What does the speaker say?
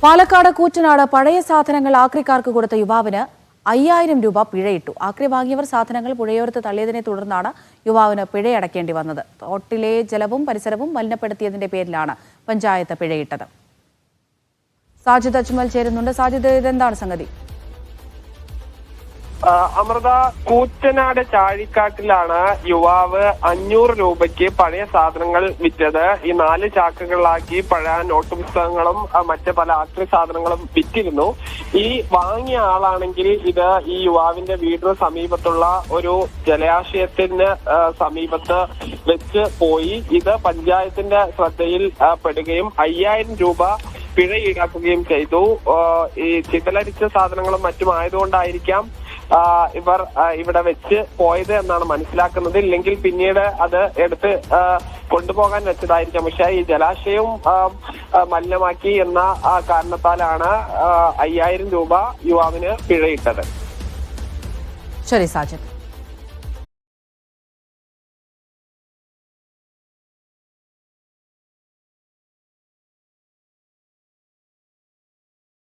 പാലക്കാട് കൂറ്റനാട് പഴയ സാധനങ്ങൾ ആക്രിക്കാർക്ക് കൊടുത്ത യുവാവിന് 5000 രൂപ പിഴയിട്ടു. ആക്രി വാങ്ങിയവർ സാധനങ്ങൾ പുഴയോരത്ത് തള്ളിയതിനെ തുടർന്നാണ് യുവാവിന് പിഴയടക്കേണ്ടി വന്നത്. തോട്ടിലെ ജലവും പരിസരവും മലിനപ്പെടുത്തിയതിന്റെ പേരിലാണ് പഞ്ചായത്ത് പിഴയിട്ടത്. സാജിദ് അജ്മൽ ചേരുന്നുണ്ട്. സാജിദ്, ഇതെന്താണ് സംഗതി? അമൃത, കൂറ്റനാട് ചാഴിക്കാട്ടിലാണ് യുവാവ് 500 രൂപയ്ക്ക് പഴയ സാധനങ്ങൾ വിറ്റത്. ഈ 4 ചാക്കുകളിലാക്കി പഴയ നോട്ട് പുസ്തകങ്ങളും മറ്റ് പല ആക്രി സാധനങ്ങളും വിറ്റിരുന്നു. ഈ വാങ്ങിയ ആളാണെങ്കിൽ ഇത് ഈ യുവാവിന്റെ വീടിന് സമീപത്തുള്ള ഒരു ജലാശയത്തിന് സമീപത്ത് വെച്ച് പോയി. ഇത് പഞ്ചായത്തിന്റെ ശ്രദ്ധയിൽ പെടുകയും 5000 രൂപ പിഴ ഈടാക്കുകയും ചെയ്തു. ഈ ചിതലരിച്ച സാധനങ്ങളും മറ്റും ആയതുകൊണ്ടായിരിക്കാം ഇവർ ഇവിടെ വെച്ച് പോയത് എന്നാണ് മനസ്സിലാക്കുന്നത്. ഇല്ലെങ്കിൽ പിന്നീട് അത് എടുത്ത് കൊണ്ടുപോകാൻ വെച്ചതായിരിക്കാം. പക്ഷെ ഈ ജലാശയവും മലിനമാക്കി എന്ന കാരണത്താലാണ് 5000 രൂപ യുവാവിന് പിഴയിട്ടത്. ശരി സാജിദ്.